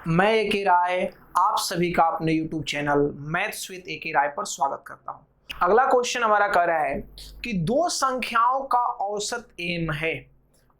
मैं एके राय आप सभी का अपने YouTube चैनल मैथ्स विद एके राय पर स्वागत करता हूं। अगला क्वेश्चन हमारा कह रहा है कि दो संख्याओं का औसत m है,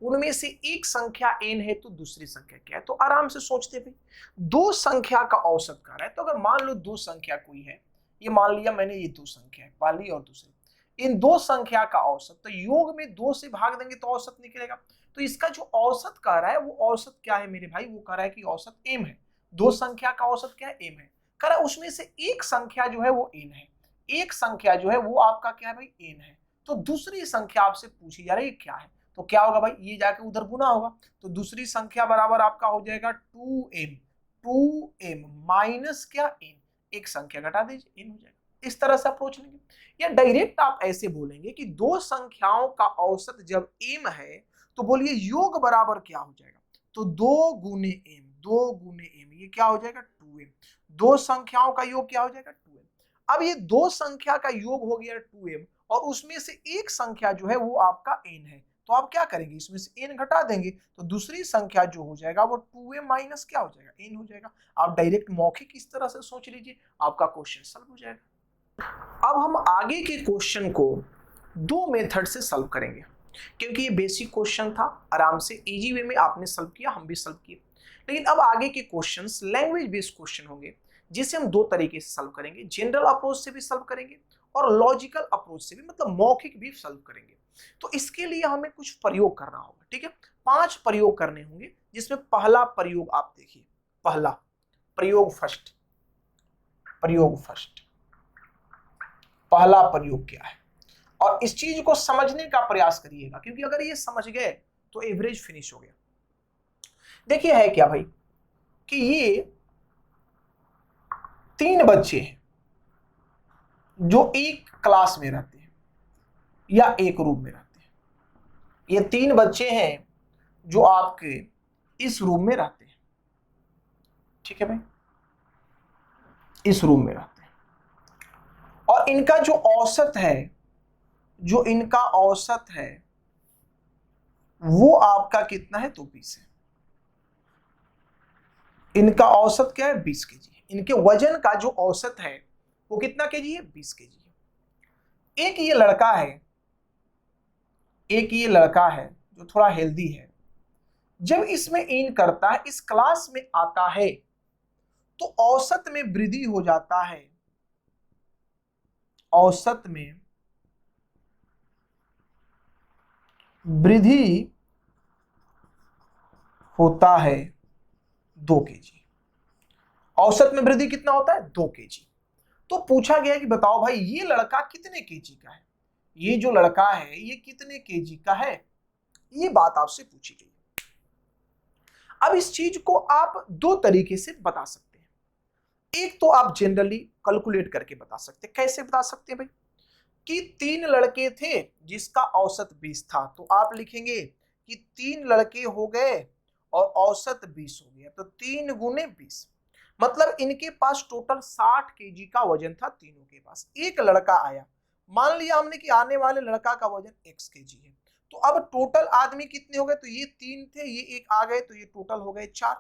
उनमें से एक संख्या n है तो दूसरी संख्या क्या है। तो आराम से सोचते भाई, दो संख्या का औसत कर रहा है। तो अगर मान लो दो संख्या कोई है, ये मान लिया मैंने, ये दो संख्या है, पहली और दूसरी, इन दो संख्या का औसत, तो योग में दो से भाग देंगे तो औसत निकलेगा। तो इसका जो औसत कह रहा है वो औसत क्या है मेरे भाई, वो कह रहा है कि औसत m है। दो संख्या का औसत क्या है, m है। कह रहा है उसमें से एक संख्या जो है वो n है, एक संख्या जो है वो आपका क्या है भाई, n है। तो दूसरी संख्या आपसे पूछी जा रही है क्या है, तो क्या होगा भाई, ये जाके उधर गुना होगा, तो दूसरी संख्या बराबर आपका हो जाएगा 2m, 2m माइनस क्या n, एक संख्या घटा दीजिए n हो जाएगा। इस तरह से अप्रोच लेंगे, या डायरेक्ट आप ऐसे बोलेंगे कि दो संख्याओं का औसत जब m है तो बोलिए योग बराबर क्या हो जाएगा, तो 2 गुने m, 2 गुने m, ये क्या हो जाएगा 2m। दो संख्याओं का योग क्या हो जाएगा 2m। अब ये दो संख्या का योग हो गया 2m और उसमें से एक संख्या जो है वो आपका n है, तो आप क्या करेंगे, इसमें से n घटा देंगे तो दूसरी संख्या जो हो जाएगा वो 2m माइनस क्या हो जाएगा, n हो जाएगा। आप डायरेक्ट मौखिक इस तरह से सोच लीजिए, आपका क्वेश्चन सॉल्व हो जाएगा। अब हम आगे के क्वेश्चन को दो मेथड से सॉल्व करेंगे, क्योंकि ये बेसिक क्वेश्चन था, आराम से इजी वे में आपने सॉल्व किया, हम भी सॉल्व किए। लेकिन अब आगे के क्वेश्चंस लैंग्वेज बेस्ड क्वेश्चन होंगे, जिसे हम दो तरीके से सॉल्व करेंगे, जनरल अप्रोच से भी सॉल्व करेंगे और लॉजिकल अप्रोच से भी, मतलब मौखिक भी सॉल्व करेंगे। तो इसके लिए हमें कुछ प्रयोग करना होगा, ठीक है। 5 प्रयोग करने होंगे, जिसमें पहला प्रयोग आप देखिए, पहला प्रयोग फर्स्ट, प्रयोग फर्स्ट, पहला प्रयोग क्या है, और इस चीज को समझने का प्रयास करिएगा, क्योंकि अगर ये समझ गए तो एवरेज फिनिश हो गया। देखिए है क्या भाई, कि ये 3 बच्चे हैं जो एक क्लास में रहते हैं या एक रूम में रहते हैं। ये 3 बच्चे हैं जो आपके इस रूम में रहते हैं, ठीक है भाई, इस रूम में रहते हैं। और इनका जो औसत है, जो इनका औसत है वो आपका कितना है, तो 20 है। इनका औसत क्या है, 20 केजी। इनके वजन का जो औसत है वो कितना केजी है, 20 केजी है। एक ये लड़का है, एक ये लड़का है जो थोड़ा हेल्दी है, जब इसमें इन करता है, इस क्लास में आता है, तो औसत में वृद्धि हो जाता है, औसत में वृद्धि होता है 2 केजी। औसत में वृद्धि कितना होता है, 2 केजी। तो पूछा गया कि बताओ भाई ये लड़का कितने केजी का है, ये जो लड़का है ये कितने केजी का है, ये बात आपसे पूछी गई। अब इस चीज को आप दो तरीके से बता सकते हैं। एक तो आप जनरली कैलकुलेट करके बता सकते हैं। कैसे बता सकते हैं भाई, कि 3 लड़के थे जिसका औसत 20 था, तो आप लिखेंगे कि 3 लड़के हो गए और औसत 20 हो गया, तो 3 गुने 20, मतलब इनके पास टोटल 60 केजी का वजन था तीनों के पास। एक लड़का आया, मान लिया हमने कि आने वाले लड़का का वजन x केजी है, तो अब टोटल आदमी कितने हो गए, तो ये 3 थे, ये एक आ गए, तो ये टोटल हो गए 4।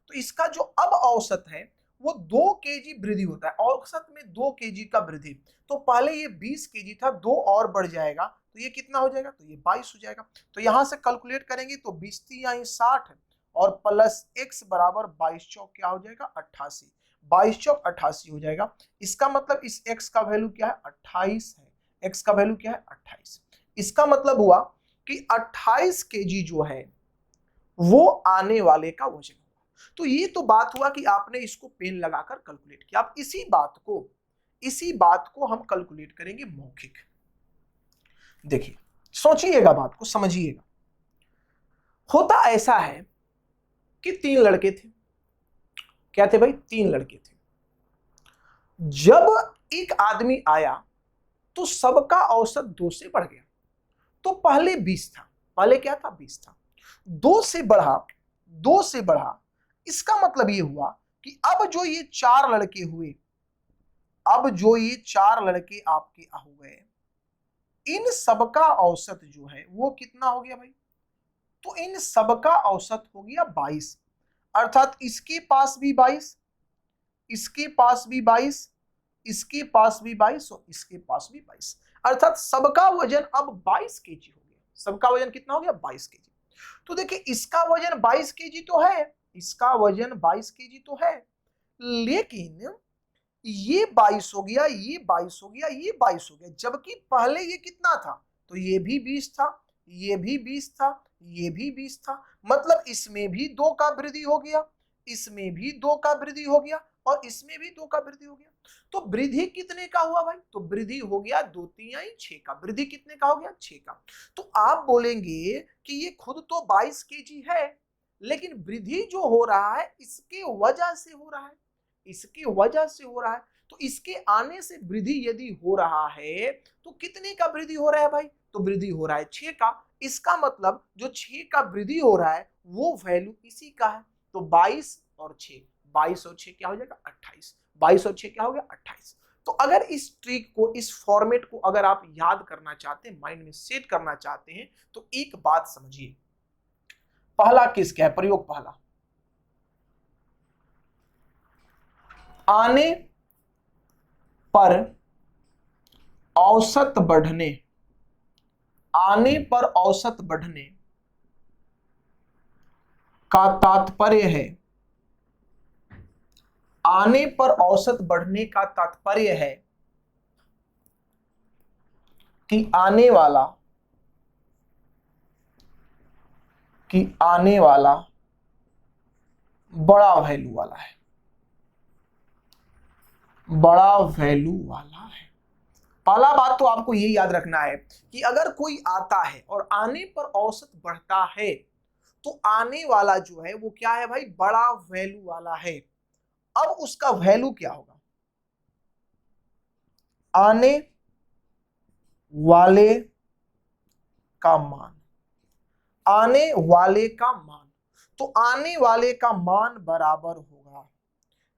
तो इसका जो अब औसत है वो 2 केजी वृद्धि होता है, औसत में 2 केजी का वृद्धि। तो पहले ये 20 केजी था, 2 और बढ़ जाएगा तो ये कितना हो जाएगा, तो ये 22 हो जाएगा। तो यहां से कैलकुलेट करेंगे तो 20 3 या 60 और प्लस x बराबर 22 चौक क्या हो जाएगा, 88। 22 चौक 88 हो जाएगा। इसका मतलब इस x का वैल्यू क्या है, 28 है। x का वैल्यू क्या है, 28। इसका मतलब हुआ कि 28 केजी जो है वो आने वाले का वजन। तो ये तो बात हुआ कि आपने इसको पेन लगाकर कैलकुलेट किया। अब इसी बात को हम कैलकुलेट करेंगे मौखिक। देखिए सोचिएगा, बात को समझिएगा। होता ऐसा है कि 3 लड़के थे। क्या थे भाई, 3 लड़के थे। जब एक आदमी आया तो सबका औसत 2 से बढ़ गया। तो पहले 20 था, पहले क्या था, 20 था, 2 से बढ़ा, 2 से बढ़ा। इसका मतलब ये हुआ कि अब जो ये 4 लड़के हुए, अब जो ये 4 लड़के आपके हो गए, इन सबका औसत जो है वो कितना हो गया भाई, तो इन सबका औसत हो गया 22। अर्थात इसके पास भी 22, इसके पास भी 22, इसके पास भी 22 और इसके पास भी 22, अर्थात सबका वजन अब 22 केजी हो गया। सबका वजन कितना हो गया? 22 केजी। तो देखिए इसका वजन 22 केजी तो है, इसका वजन 22 केजी तो है, लेकिन ये 22 हो गया, ये 22 हो गया, ये 22 हो गया, जबकि पहले ये कितना था? तो ये भी 20 था, ये भी 20 था, ये भी 20 था, मतलब इसमें भी 2 का वृद्धि हो गया, इसमें भी 2 का वृद्धि हो गया और इसमें भी 2 का वृद्धि हो गया। तो वृद्धि कितने का हुआ भाई? तो वृद्धि हो गया 2 3 6 का। वृद्धि कितने का हो गया? 6 का। तो आप बोलेंगे कि ये खुद तो 22 केजी है, लेकिन वृद्धि जो हो रहा है इसके वजह से हो रहा है, इसकी वजह से हो रहा है। तो इसके आने से वृद्धि यदि हो रहा है तो कितने का वृद्धि हो रहा है भाई? तो वृद्धि हो रहा है 6 का। इसका मतलब जो 6 का वृद्धि हो रहा है वो वैल्यू इसी का है। तो 22 और 6, 22 और 6 क्या हो जाएगा? 28। 22 और 6 क्या हो गया? 28। तो अगर इस ट्रिक को, इस फॉर्मेट को अगर आप याद करना चाहते हैं, माइंड में सेट करना चाहते हैं, तो एक बात समझिए। पहला केस क्या है? प्रयोग पहला, आने पर औसत बढ़ने, आने पर औसत बढ़ने का तात्पर्य है, आने पर औसत बढ़ने का तात्पर्य है कि आने वाला, बड़ा वैल्यू वाला है, बड़ा वैल्यू वाला है। पहला बात तो आपको ये याद रखना है कि अगर कोई आता है और आने पर औसत बढ़ता है तो आने वाला जो है वो क्या है भाई? बड़ा वैल्यू वाला है। अब उसका वैल्यू क्या होगा? आने वाले का मान, आने वाले का मान। तो आने वाले का मान बराबर होगा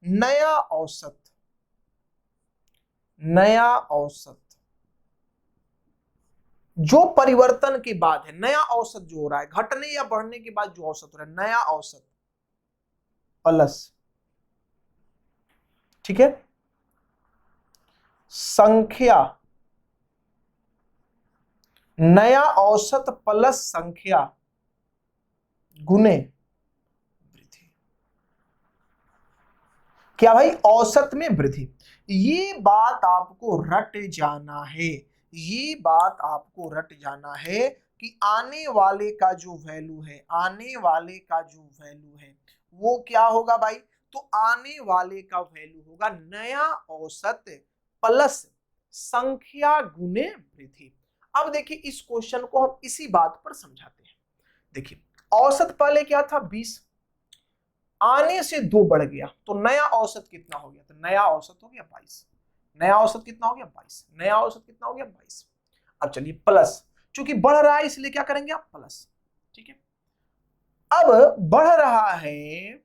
नया औसत, नया औसत जो परिवर्तन के बाद है, नया औसत जो हो रहा है, घटने या बढ़ने के बाद जो औसत हो रहा है, नया औसत प्लस, ठीक है, संख्या, नया औसत प्लस संख्या गुने वृद्धि। क्या भाई? औसत में वृद्धि। ये बात आपको रट जाना है, ये बात आपको रट जाना है कि आने वाले का जो वैल्यू है, आने वाले का जो वैल्यू है वो क्या होगा भाई? तो आने वाले का वैल्यू होगा नया औसत प्लस संख्या गुने वृद्धि। अब देखिए इस क्वेश्चन को हम इसी बात पर समझाते हैं। देखिए औसत पहले क्या था? 20, आने से 2 बढ़ गया तो नया औसत कितना हो गया? तो नया औसत हो गया 22। नया औसत कितना हो गया? 22। नया औसत कितना हो गया? 22। अब चलिए प्लस, चूंकि बढ़ रहा है इसलिए क्या करेंगे आप? प्लस, ठीक है। अब बढ़ रहा है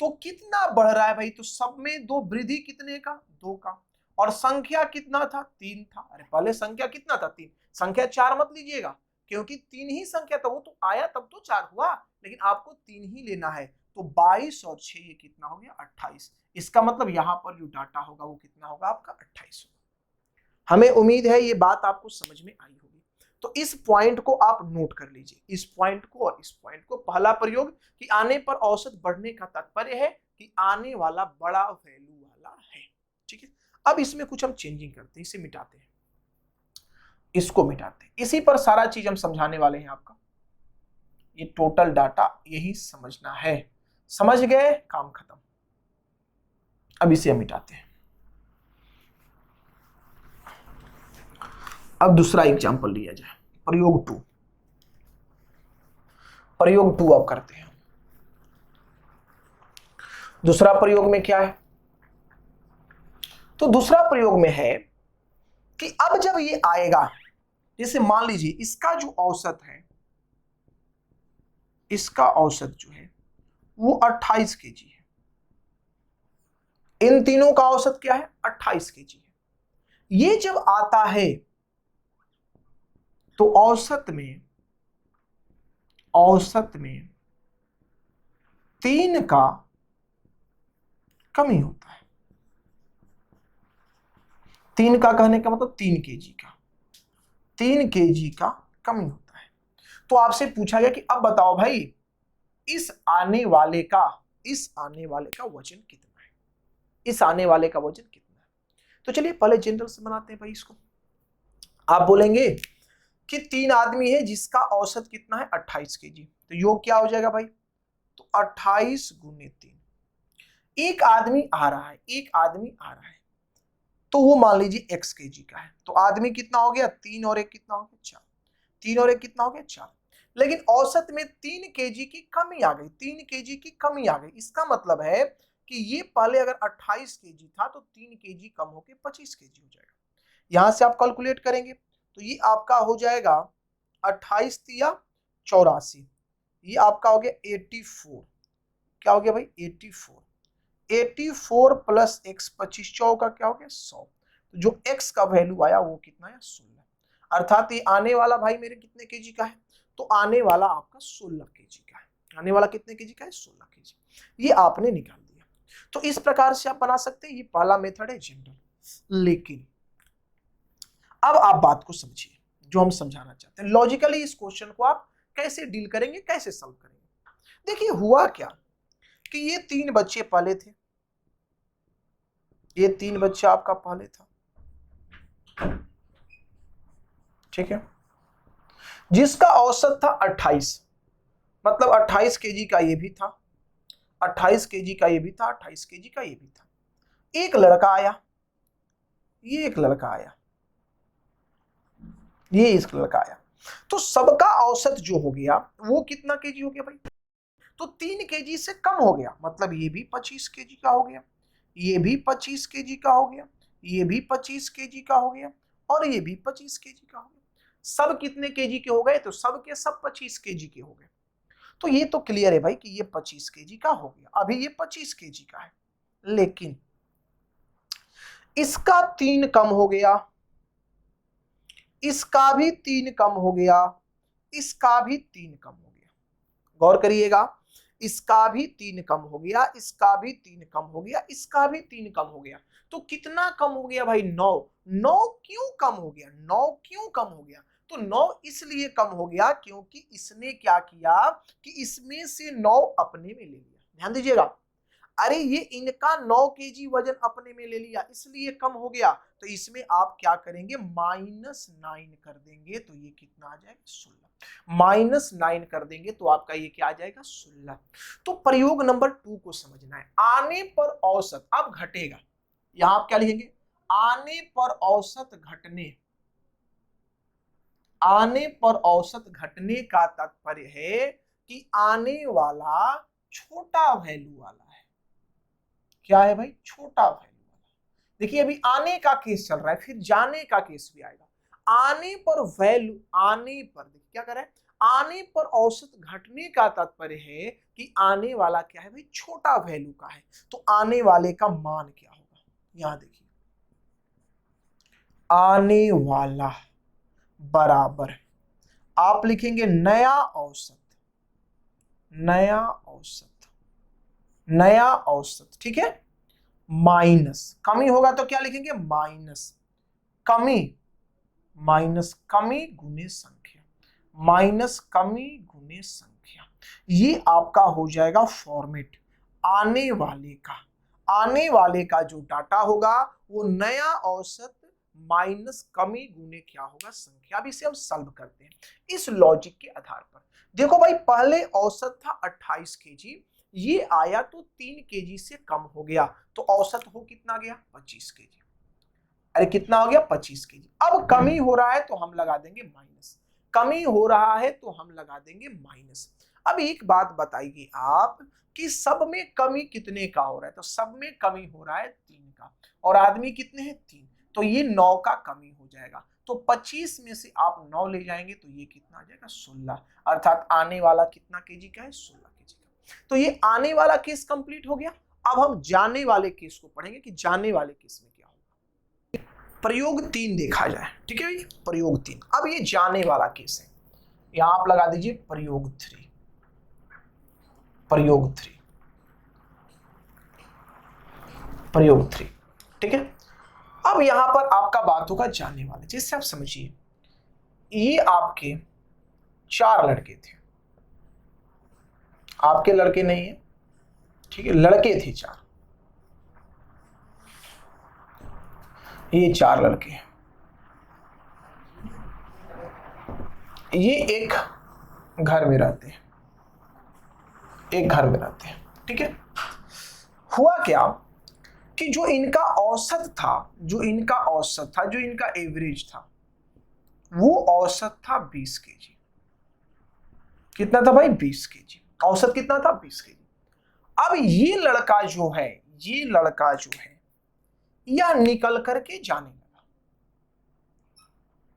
तो कितना बढ़ रहा है भाई? तो सब में 2, वृद्धि कितने का? 2 का। और संख्या कितना था? 3 था। अरे पहले संख्या कितना था? 3। संख्या 4 मत लीजिएगा, क्योंकि 3 ही संख्या था, वो तो आया तब तो 4 हुआ, लेकिन आपको 3 ही लेना है। तो 22 और 6 ये कितना हो गया? 28। इसका मतलब यहां पर जो डाटा होगा वो कितना होगा? आपका 28 होगा। हमें उम्मीद है ये बात आपको समझ में आई होगी। तो इस पॉइंट को आप नोट कर लीजिए, इस पॉइंट को और इस पॉइंट को। पहला प्रयोग कि आने पर औसत बढ़ने का तात्पर्य है कि आने वाला बड़ा वैल्यू वाला है, ठीक है। अब इसमें कुछ हम चेंजिंग करते हैं, इसे मिटाते हैं, इसको मिटाते हैं, इसी पर सारा चीज हम समझाने वाले हैं आपका। ये टोटल डाटा यही समझना है, समझ गए? काम खत्म। अब इसे हम मिटाते हैं। अब दूसरा एग्जांपल लिया जाए, प्रयोग 2। प्रयोग 2 अब करते हैं। दूसरा प्रयोग में क्या है? तो दूसरा प्रयोग में है कि अब जब ये आएगा, जैसे मान लीजिए इसका जो औसत है, इसका औसत जो है वो 28 केजी है, इन तीनों का औसत क्या है? 28 केजी है। ये जब आता है तो औसत में 3 का कमी होता है। 3 का कहने का मतलब 3 केजी का, 3 केजी का कमी होता है। तो आपसे पूछा गया कि अब बताओ भाई इस आने वाले का वजन कितना है, इस आने वाले का वजन कितना है। तो चलिए पहले जनरल से बनाते हैं भाई इसको। आप बोलेंगे कि 3 आदमी है जिसका औसत कितना है 28 केजी, तो योग क्या हो जाएगा भाई, तो 28 गुने 3। एक आदमी आ रहा है, तो वो मान लीजिए x केजी का है, तो आदमी कितना हो गया, 3 और 1 कितना हो गया 4, 3 और 1 कितना हो गया 4। लेकिन औसत में 3 केजी की कमी आ गई, 3 केजी की कमी आ गई। इसका मतलब है कि ये पहले अगर 28 केजी था तो 3 केजी कम होकर 25 केजी हो जाएगा। यहां से आप कैलकुलेट करेंगे तो ये आपका हो जाएगा 28 या 84, ये आपका हो गया 84। क्या हो गया भाई 84, 84 प्लस x 25 चौका क्या हो गया 100। तो जो x का वैल्यू आया वो कितना है 16। अर्थात ये आने वाला भाई मेरे कितने केजी का है, तो आने वाला आपका 16 केजी का है। आने वाला कितने केजी का है 16 केजी। ये आपने निकाल दिया। तो इस प्रकार से आप बना सकते हैं, ये पहला मेथड है जनरल। लेकिन अब आप बात को समझिए जो हम समझाना चाहते हैं। लॉजिकली इस क्वेश्चन को आप कैसे डील करेंगे, कैसे सॉल्व करेंगे। देखिए हुआ क्या कि ये 3 बच्चे पहले थे, ये 3 बच्चा आपका पहले था, ठीक है, जिसका औसत था 28, मतलब 28 केजी का ये भी था, 28 केजी का ये भी था, 28 केजी का ये भी था। एक लड़का आया, ये एक लड़का आया, ये इस लड़का आया, तो सबका औसत जो हो गया वो कितना केजी हो गया भाई, तो 3 केजी से कम हो गया। मतलब ये भी 25 केजी का हो गया, ये भी 25 केजी का हो गया, ये भी 25 केजी का हो गया, और ये भी 25 केजी का हो गया। सब कितने केजी के हो गए, तो सब के सब 25 केजी के हो गए। तो ये तो क्लियर है भाई कि ये 25 केजी का हो गया। अभी ये 25 केजी का है, लेकिन इसका 3 कम हो गया, इसका भी 3 कम हो गया, इसका भी 3 कम हो गया। गौर करिएगा, इसका भी 3 कम हो गया, इसका भी 3 कम हो गया, इसका भी 3 कम हो गया। तो कितना कम हो गया भाई 9। 9 क्यों कम हो गया, 9 क्यों कम हो गया, तो 9 इसलिए कम हो गया क्योंकि इसने क्या किया कि इसमें से 9 अपने में ले लिया। ध्यान दीजिएगा, अरे ये इनका 9 केजी वजन अपने में ले लिया इसलिए कम हो गया। तो इसमें आप क्या करेंगे, -9 कर देंगे, तो ये कितना आ जाएगा 16। -9 कर देंगे तो आपका ये क्या आ जाएगा 16। तो प्रयोग नंबर 2 को समझना है। आने पर औसत अब घटेगा, यहां आप क्या लिखेंगे, आने पर औसत घटने, आने पर औसत घटने का तात्पर्य है कि आने वाला छोटा वैल्यू वाला है। क्या है भाई, छोटा वैल्यू वाला। देखिए अभी आने का केस चल रहा है, फिर जाने का केस भी आएगा। आने पर वैल्यू, आने पर देखिए क्या कर रहा है, आने पर औसत घटने का तात्पर्य है कि आने वाला क्या है भाई, छोटा वैल्यू का है। तो आने वाले का मान क्या होगा, यहां देखिए, आने वाला बराबर आप लिखेंगे नया औसत, नया औसत, नया औसत, ठीक है, माइनस कमी होगा तो क्या लिखेंगे, माइनस कमी, माइनस कमी गुने संख्या, माइनस कमी गुने संख्या। ये आपका हो जाएगा फॉर्मेट आने वाले का। आने वाले का जो डाटा होगा वो नया औसत माइनस कमी गुने क्या होगा संख्या। अब इसे हम सॉल्व करते हैं इस लॉजिक के आधार पर। देखो भाई पहले औसत था 28 केजी, ये आया तो 3 केजी से कम हो गया, तो औसत हो कितना गया 25 केजी। अरे कितना हो गया 25 केजी। अब कमी हो रहा है तो हम लगा देंगे माइनस, कमी हो रहा है तो हम लगा देंगे माइनस। अब एक बात बताइए आप कि सब में कमी कितने का हो रहा है, तो सब में कमी हो रहा है 3 का, और आदमी कितने हैं 3, तो ये 9 का कमी हो जाएगा। तो 25 में से आप 9 ले जाएंगे तो ये कितना आ जाएगा 16, अर्थात आने वाला कितना केजी का है 16 केजी का। तो ये आने वाला केस कंप्लीट हो गया। अब हम जाने वाले केस को पढ़ेंगे कि जाने वाले केस में क्या होगा। प्रयोग 3 देखा जाए, ठीक है भाई, प्रयोग 3। अब ये जाने वाला केस है, यहां आप लगा दीजिए प्रयोग 3, प्रयोग 3। प्रयोग 3। ठीक है, अब यहां पर आपका बात होगा जानने वाले, जिससे आप समझिए ये आपके 4 लड़के थे, आपके लड़के नहीं है, ठीक है, लड़के थे 4, ये 4 लड़के, ये एक घर में रहते हैं, एक घर में रहते हैं। ठीक है, हुआ क्या कि जो इनका औसत था, जो इनका औसत था, जो इनका एवरेज था, वो औसत था 20 केजी। कितना था भाई? 20 केजी। औसत कितना था? 20 केजी। अब ये लड़का जो है, ये लड़का जो है, यह निकल करके जाने लगा,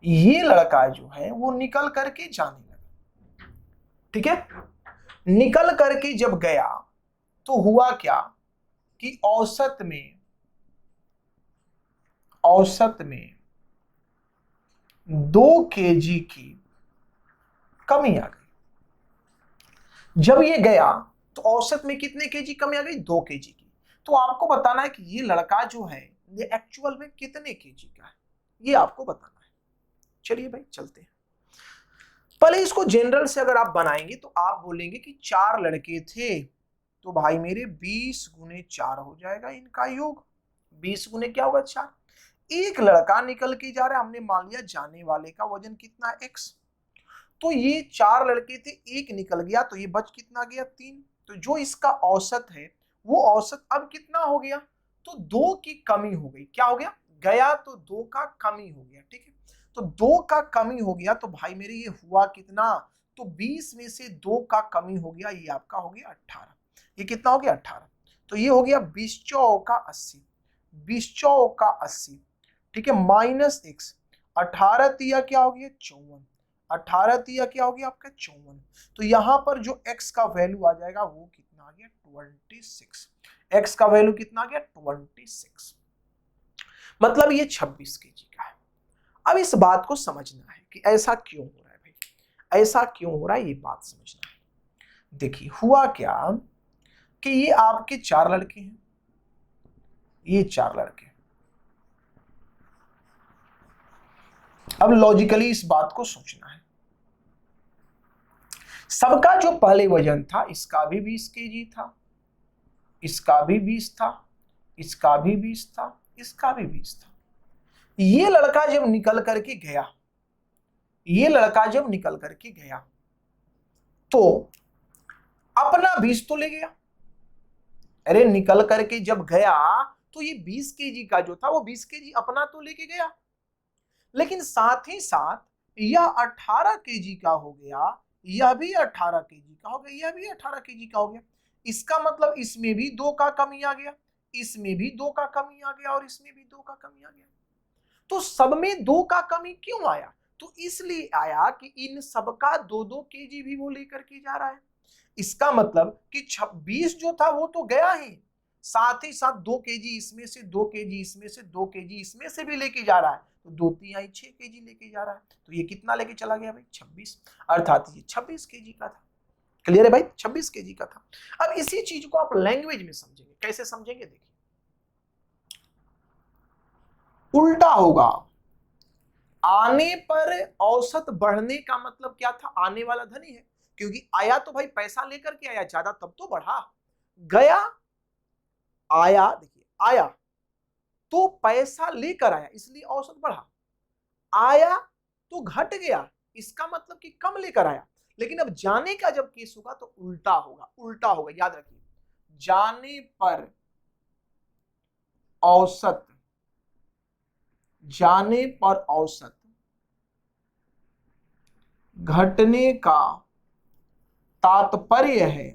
ये लड़का जो है वो निकल करके जाने लगा। ठीक है, निकल करके जब गया तो हुआ क्या कि औसत में 2 केजी की कमी आ गई। जब ये गया तो औसत में कितने केजी कमी आ गई? 2 केजी की। तो आपको बताना है कि ये लड़का जो है ये एक्चुअल में कितने केजी का है, ये आपको बताना है। चलिए भाई चलते हैं। पहले इसको जनरल से अगर आप बनाएंगे तो आप बोलेंगे कि 4 लड़के थे, तो भाई मेरे 20 गुने 4 हो जाएगा इनका योग। 20 गुने क्या होगा? 4। एक लड़का निकल के जा रहा है, हमने मान लिया जाने वाले का वजन कितना है? x। तो ये 4 लड़के थे, एक निकल गया तो ये बच कितना गया? 3। तो जो इसका औसत है वो औसत अब कितना हो गया? तो 2 की कमी हो गई। क्या हो गया? गया तो 2 का कमी हो गया। ठीक है, तो 2 का कमी हो गया तो भाई मेरे ये हुआ कितना? तो 20 में से 2 का कमी हो गया, ये आपका हो गया 18। ये कितना हो गया? 18। तो ये हो गया 20 चौका 80, 20 चौका 80। ठीक है, माइनस x, 18 तिया क्या हो गया? 54, 18 तिया क्या हो गया आपका? 54। तो यहां पर जो x का वैल्यू आ जाएगा वो कितना आ गया? 26। x का वैल्यू कितना आ गया? 26। मतलब ये 26 केजी का है। अब इस बात को समझना है कि ऐसा क्यों हो रहा है भाई, ऐसा क्यों हो रहा है, ये बात समझना है। देखिए हुआ क्या कि ये आपके 4 लड़के हैं, ये 4 लड़के। अब लॉजिकली इस बात को सोचना है, सबका जो पहले वजन था, इसका भी 20 केजी था, इसका भी 20 था, इसका भी 20 था, इसका भी 20 था। ये लड़का जब निकल करके गया, ये लड़का जब निकल करके गया तो अपना 20 तो ले गया। अरे निकल करके जब गया तो ये 20 केजी का जो था वो 20 केजी अपना तो लेके गया, लेकिन साथ ही साथ यह 18 केजी का हो गया, यह भी 18 केजी का हो गया, यह भी 18 केजी का हो गया। इसका मतलब इसमें भी 2 का कमी आ गया, इसमें भी 2 का कमी आ गया और इसमें भी 2 का कमी आ गया। तो सब में 2 का कमी क्यों आया? तो इसलिए आया कि इन सबका 2-2 केजी भी वो लेकर के जा रहा है। इसका मतलब कि 26 जो था वो तो गया ही, साथ ही साथ 2 केजी इसमें से, 2 केजी इसमें से, 2 केजी इसमें से भी लेके जा रहा है। तो 2 तिहाई 6 केजी लेके जा रहा है। तो ये कितना लेके चला गया भाई? 26। अर्थात ये 26 केजी का था। क्लियर है भाई? 26 केजी का था। अब इसी चीज को आप लैंग्वेज में समझेंगे। कैसे समझेंगे? देखिए उल्टा होगा। आने पर औसत बढ़ने का मतलब क्या था? आने वाला धनी है, क्योंकि आया तो भाई पैसा लेकर के आया ज्यादा, तब तो बढ़ा। गया, आया, देखिए आया तो पैसा लेकर आया इसलिए औसत बढ़ा, आया तो घट गया इसका मतलब कि कम लेकर आया। लेकिन अब जाने का जब केस होगा तो उल्टा होगा, उल्टा होगा। याद रखिए, जाने पर औसत, जाने पर औसत घटने का तात्पर्य है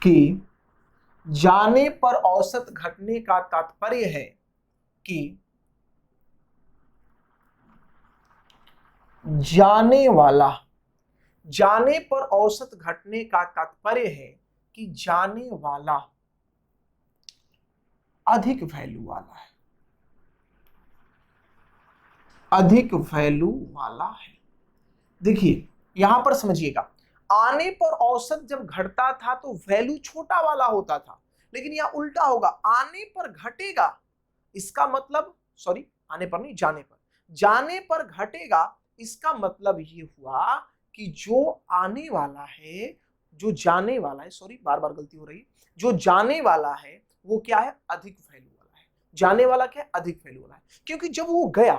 कि, जाने पर औसत घटने का तात्पर्य है कि जाने वाला, जाने पर औसत घटने का तात्पर्य है कि जाने वाला अधिक वैल्यू वाला है, अधिक वैल्यू वाला है। देखिए यहां पर समझिएगा, आने पर औसत जब घटता था तो वैल्यू छोटा वाला होता था, लेकिन यहां उल्टा होगा, आने पर घटेगा, इसका मतलब, सॉरी आने पर नहीं, जाने पर घटेगा, इसका मतलब ये हुआ कि जो आने वाला है, जो जाने वाला है, सॉरी बार बार गलती हो रही है, जो जाने वाला है वो क्या है, अधिक वैल्यू वाला है, जाने वाला क्या है, अधिक वैल्यू वाला है। क्योंकि जब वो गया,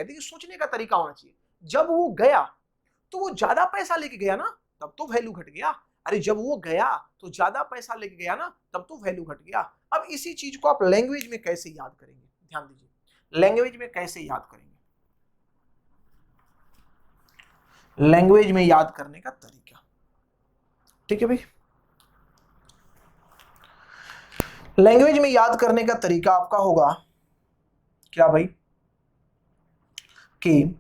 देखिए सोचने का तरीका होना चाहिए, जब वो गया तो वो ज्यादा पैसा लेके गया ना, तब तो वैल्यू घट गया। अरे जब वो गया तो ज्यादा पैसा लेके गया ना, तब तो वैल्यू घट गया। अब इसी चीज को आप लैंग्वेज में कैसे याद करेंगे, ध्यान दीजिए, लैंग्वेज में कैसे याद करेंगे, लैंग्वेज में याद करने का तरीका, ठीक है भाई। लैंग्वेज में याद करने का तरीका आपका होगा क्या भाई, कि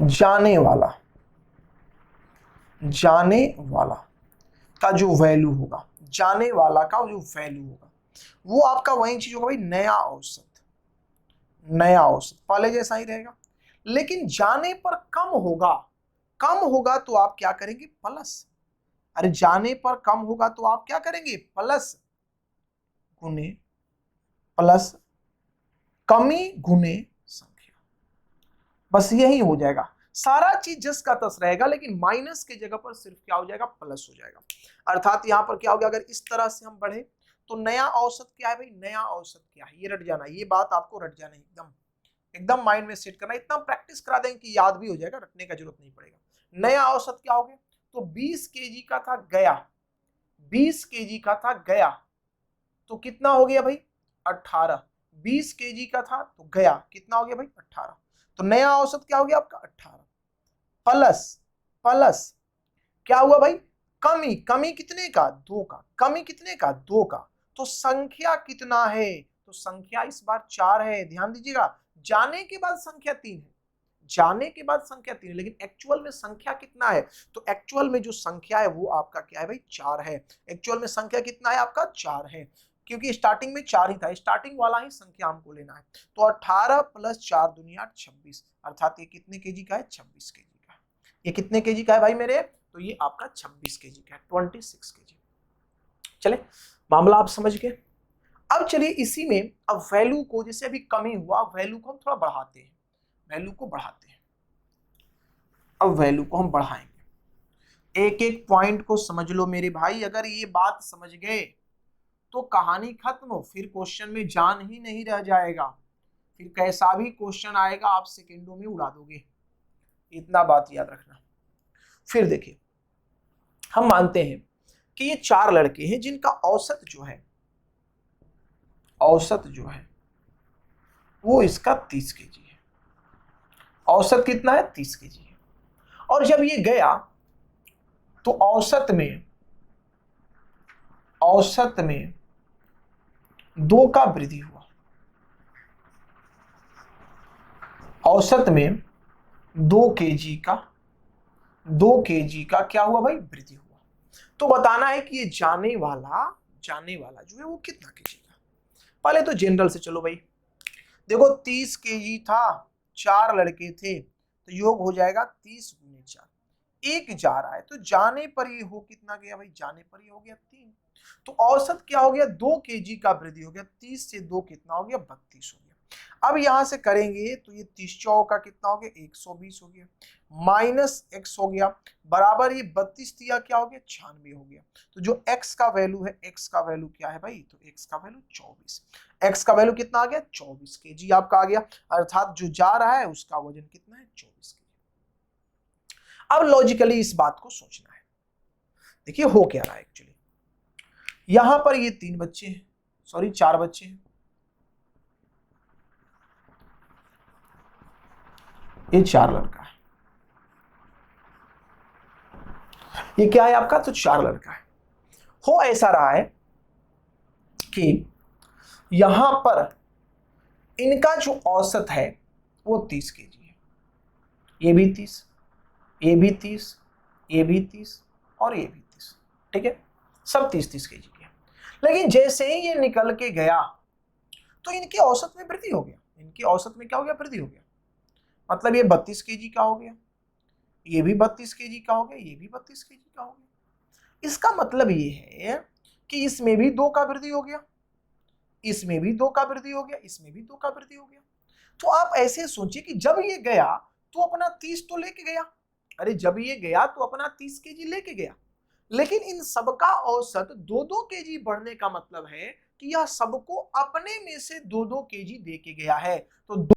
जाने वाला का जो वैल्यू होगा, जाने वाला का जो वैल्यू होगा वो आपका वही चीज होगा भाई, नया औसत पहले जैसा ही रहेगा। लेकिन जाने पर कम होगा तो आप क्या करेंगे, प्लस। अरे जाने पर कम होगा तो आप क्या करेंगे, प्लस गुने, प्लस कमी गुने संख्या, बस यही हो जाएगा। सारा चीज जस का तस रहेगा, लेकिन माइनस के जगह पर सिर्फ क्या हो जाएगा, प्लस हो जाएगा। अर्थात यहां पर क्या हो गया, अगर इस तरह से हम बढ़े तो नया औसत क्या है भाई, नया औसत क्या है, ये रट जाना, ये बात आपको रट जाना, एकदम एकदम माइंड में सेट करना, इतना प्रैक्टिस करा देंगे कि याद भी हो जाएगा, रटने का जरूरत नहीं पड़ेगा। नया औसत क्या हो गया, तो 20 केजी का था गया, 20 केजी का था गया, तो कितना हो गया भाई, 18। 20 केजी का था तो गया, कितना हो गया भाई, 18। तो नया औसत क्या हो गया आपका, 18 प्लस प्लस क्या हुआ भाई, कमी कितने का, 2 का, कमी कितने का, 2 का। तो संख्या कितना है, तो संख्या इस बार 4 है, ध्यान दीजिएगा। जाने के बाद संख्या 3 है, जाने के बाद संख्या 3 है, लेकिन एक्चुअल में संख्या कितना है, तो एक्चुअल में जो संख्या है वो आपका क्या है भाई, 4 है। एक्चुअल में संख्या कितना है आपका, 4 है, क्योंकि स्टार्टिंग में 4 ही था, स्टार्टिंग वाला ही संख्या हमको लेना है। तो 18 प्लस 4 दुनिया 26, अर्थात ये कितने केजी का है, 26 केजी का। ये कितने केजी का है भाई मेरे, तो ये आपका 26 केजी का है, 26 केजी। चले, मामला आप समझ गए। अब चलिए इसी में अब वैल्यू को, जैसे अभी कमी हुआ, वैल्यू को हम थोड़ा बढ़ाते हैं, वैल्यू को बढ़ाते हैं। अब वैल्यू को हम बढ़ाएंगे, एक एक पॉइंट को समझ लो मेरे भाई। अगर ये बात समझ गए तो कहानी खत्म, फिर क्वेश्चन में जान ही नहीं रह जाएगा, फिर कैसा भी क्वेश्चन आएगा आप सेकेंडों में उड़ा दोगे, इतना बात याद रखना। फिर देखिए, हम मानते हैं कि ये 4 लड़के हैं जिनका औसत जो है वो इसका 30 केजी है, औसत कितना है, 30 केजी है। और जब ये गया तो औसत में 2 का वृद्धि हुआ, औसत में 2 केजी का क्या हुआ भाई, वृद्धि हुआ। तो बताना है कि ये जाने वाला जो है वो कितना केजी का। पहले तो जनरल से चलो भाई, देखो 30 केजी था, 4 लड़के थे, तो योग हो जाएगा 30 गुने 4, एक जा रहा है तो जाने पर ये हो कितना गया भाई, जाने पर ये हो गया 3। तो औसत क्या हो गया, 2 केजी का वृद्धि हो गया, 30 से 2 कितना हो गया, 32 हो गया। अब यहां से करेंगे तो ये 30 चौक का कितना हो गया, 120 हो गया, माइनस x हो गया, बराबर ये 32 दिया क्या हो गया, 96 हो गया। तो जो x का वैल्यू है, x का वैल्यू क्या है भाई, तो x का वैल्यू 24, x का वैल्यू कितना आ गया, 24 केजी आपका आ गया, अर्थात जो जा रहा है उसका वजन कितना है, 24 केजी। अब लॉजिकली इस बात को सोचना है, देखिए हो क्या रहा है एक्चुअली, यहां पर ये 3 बच्चे हैं, सॉरी 4 बच्चे हैं, ये 4 लड़का है, ये क्या है आपका, तो 4 लड़का है। हो ऐसा रहा है कि यहां पर इनका जो औसत है वो 30 केजी है, ये भी 30, ये भी 30, ये भी 30 और ये भी 30, ठीक है, सब 30-30 केजी के। लेकिन जैसे ही ये निकल के गया तो इनके औसत में वृद्धि हो गया, इनके औसत में क्या हो गया, वृद्धि हो गया। मतलब ये 32 केजी का हो गया, ये भी 32 केजी का हो गया, ये भी 32 केजी का हो गया। इसका मतलब ये है कि इसमें भी 2 का वृद्धि हो गया, इसमें भी 2 का वृद्धि हो गया, इसमें भी 2 का वृद्धि हो गया। तो आप ऐसे सोचिए कि जब ये गया तो अपना 30 तो लेके गया, अरे जब ये गया तो अपना 30 केजी लेके गया, लेकिन इन सबका औसत 2-2 केजी बढ़ने का मतलब है कि यह सबको अपने में से 2-2 केजी दे के गया है। तो 2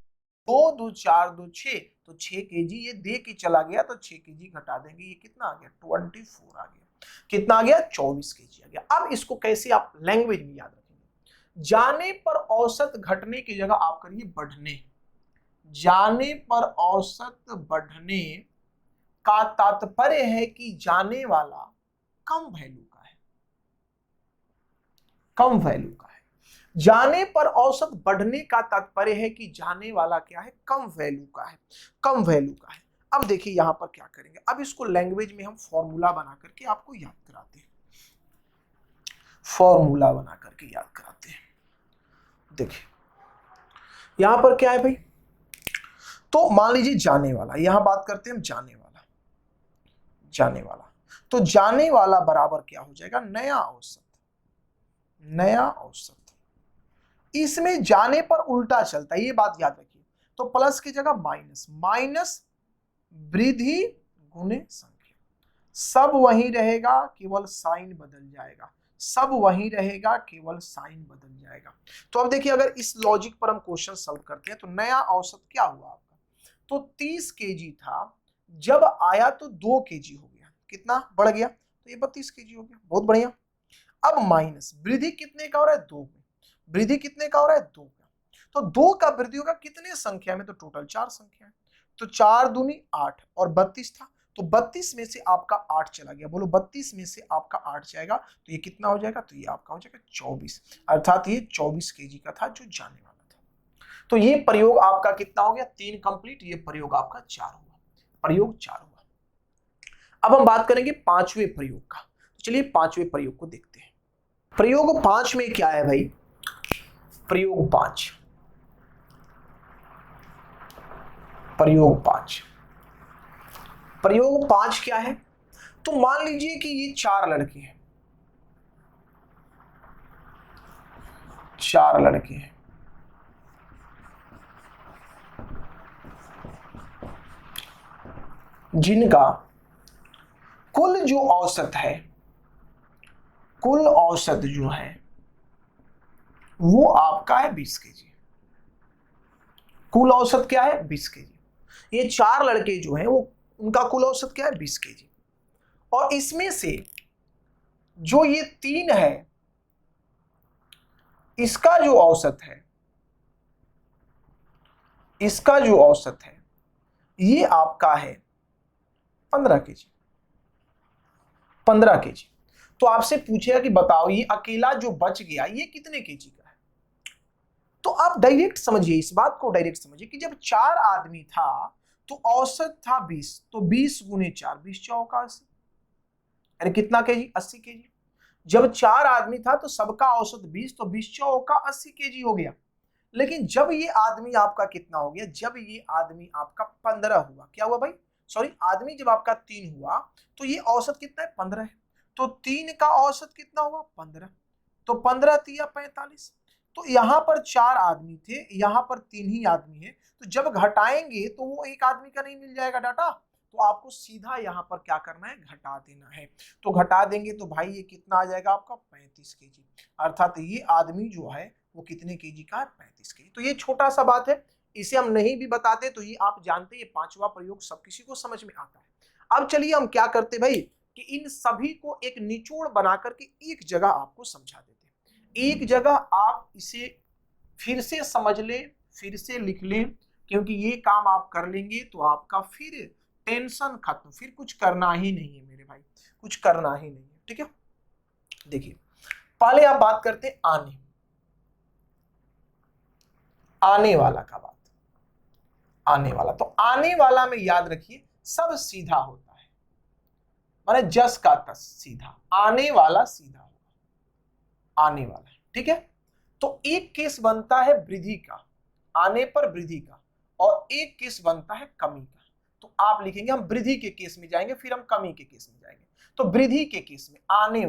2 4 2 6, तो 6 केजी ये दे के चला गया, तो 6 केजी घटा देंगे, ये कितना आ गया 24 आ गया। कितना आ गया 24 केजी आ गया। अब इसको कैसे आप लैंग्वेज में याद रखेंगे, जाने पर औसत घटने की जगह आप करिए बढ़ने। जाने पर औसत बढ़ने का तात्पर्य है कि जाने वाला कम वैल्यू का है, कम वैल्यू का है। जाने पर औसत बढ़ने का तात्पर्य है कि जाने वाला क्या है, कम वैल्यू का है, कम वैल्यू का है। अब देखिए यहां पर क्या करेंगे, अब इसको लैंग्वेज में हम फॉर्मूला बना करके आपको याद कराते हैं, फॉर्मूला बना करके याद कराते हैं। देखिए यहां पर क्या है भाई, तो मान लीजिए जाने वाला, यहां बात करते हैं हम जाने वाला, जाने वाला, तो जाने वाला बराबर क्या हो जाएगा, नया औसत, नया औसत। इसमें जाने पर उल्टा चलता है, ये बात याद रखिए। तो प्लस की जगह माइनस, माइनस वृद्धि गुणे संख्या, सब वही रहेगा, केवल साइन बदल जाएगा, सब वही रहेगा, केवल साइन बदल जाएगा। तो अब देखिए अगर इस लॉजिक पर हम क्वेश्चन सॉल्व करते हैं तो नया औसत क्या हुआ आपका, तो 30 केजी था, जब आया तो 2 केजी हो गया, कितना बढ़ गया, तो ये 32 केजी हो गया, बहुत बढ़िया। अब माइनस वृद्धि कितने का हो रहा है, 2 में, वृद्धि कितने का हो रहा है, 2 का, तो 2 का वृद्धि होगा कितने संख्या में, तो टोटल 4 संख्या है, तो 4 दूनी 8 और 32 था, तो 32 में से आपका 8 चला गया, बोलो 32 में से आपका 8 जाएगा तो ये कितना हो जाएगा, तो ये आपका हो जाएगा 24, अर्थात ये 24 केजी का था जो जाने वाला था। तो ये प्रयोग आपका कितना हो गया, 3 कंप्लीट, ये प्रयोग आपका 4 हुआ, प्रयोग 4 हुआ। अब हम बात करेंगे 5वें प्रयोग का, तो चलिए 5वें प्रयोग को देखते हैं। प्रयोग 5 में क्या है भाई, प्रयोग 5, प्रयोग 5, प्रयोग 5 क्या है, तो मान लीजिए कि ये 4 लड़के हैं, 4 लड़के हैं, जिनका कुल जो औसत है, कुल औसत जो है वो आपका है 20 केजी, कुल औसत क्या है 20 केजी। ये 4 लड़के जो हैं वो उनका कुल औसत क्या है 20 केजी, और इसमें से जो ये 3 है इसका जो औसत है, इसका जो औसत है ये आपका है 15 केजी, 15 केजी। तो आपसे पूछेगा कि बताओ ये अकेला जो बच गया ये कितने केजी का है, तो आप डायरेक्ट समझिए, इस बात को डायरेक्ट समझिए कि जब 4 आदमी था तो औसत था 20, तो 20 गुने 4, 20 चौका 80, अरे कितना केजी, 80 केजी। जब 4 आदमी था तो सबका औसत 20, तो 20 चौका 80 केजी हो गया। लेकिन जब ये आदमी आपका कितना हो गया, जब ये आदमी आपका 15 हुआ, क्या हुआ भाई, सॉरी आदमी जब आपका 3 हुआ तो ये औसत कितना है 15 है, तो 3 का औसत कितना हुआ 15, तो 15 तिया 45, तो यहां पर 4 आदमी थे, यहां पर 3 ही आदमी है, तो जब घटाएंगे तो वो एक आदमी का नहीं मिल जाएगा डाटा, तो आपको सीधा यहां पर क्या करना है, घटा देना है। तो घटा देंगे तो भाई ये कितना आ जाएगा आपका 35 केजी, अर्थात ये आदमी जो है वो कितने केजी का है, 35 केजी। तो ये छोटा सा बात है, इसे हम नहीं भी बताते तो ये आप जानते, ये 5वां प्रयोग सब किसी को समझ में आता है। अब चलिए हम क्या करते भाई कि इन सभी को एक निचोड़ बना करके एक जगह आपको समझा देते हैं, एक जगह आप इसे फिर से समझ लें, फिर से लिख लें, क्योंकि ये काम आप कर लेंगे तो आपका फिर टेंशन खत्म, फिर कुछ करना ही नहीं है मेरे भाई, कुछ करना ही नहीं है, ठीक है। देखिए पहले आप बात करते हैं आने वाला का बात, आने वाला, तो आने वाला में याद रखिए सब सीधा होता है, माने जस का तस सीधा, आने वाला सीधा होगा, आने वाला, ठीक है। तो एक केस बनता है वृद्धि का, आने पर वृद्धि का, और एक केस बनता है कमी का। तो आप लिखेंगे, हम वृद्धि के केस में जाएंगे, फिर हम कमी के केस में जाएंगे। तो वृद्धि के केस में आने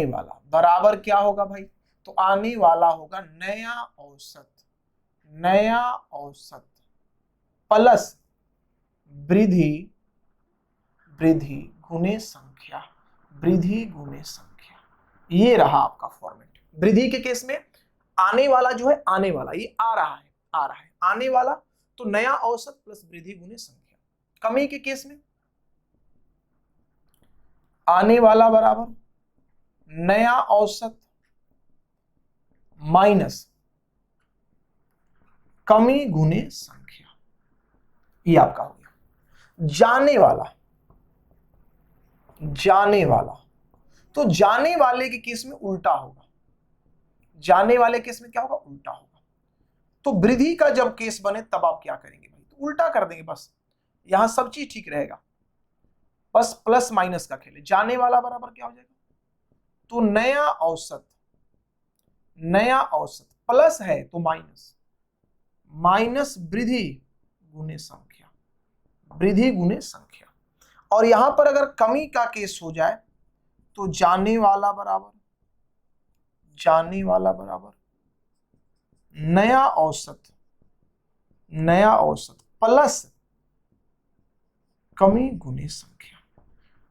वाला बराबर क्या होगा भाई? तो आने वाला होगा नया औसत प्लस वृद्धि गुणे संख्या, ये रहा आपका फॉर्मेट। वृद्धि के केस में आने वाला जो है, आने वाला ये आ रहा है आने वाला, तो नया औसत प्लस वृद्धि गुणे संख्या। कमी के केस में आने वाला बराबर नया औसत माइनस कमी गुणे संख्या, ये आपका हो गया। जाने वाला, तो जाने वाले के केस में उल्टा होगा। जाने वाले केस में क्या होगा? उल्टा होगा। तो वृद्धि का जब केस बने तब आप क्या करेंगे भाई? तो उल्टा कर देंगे, बस यहां सब चीज ठीक रहेगा, बस प्लस माइनस का खेल है। जाने वाला बराबर क्या हो जाएगा? तो नया औसत प्लस है तो माइनस वृद्धि गुणे संख्या, और यहां पर अगर कमी का केस हो जाए तो जाने वाला बराबर नया औसत प्लस कमी गुणे संख्या।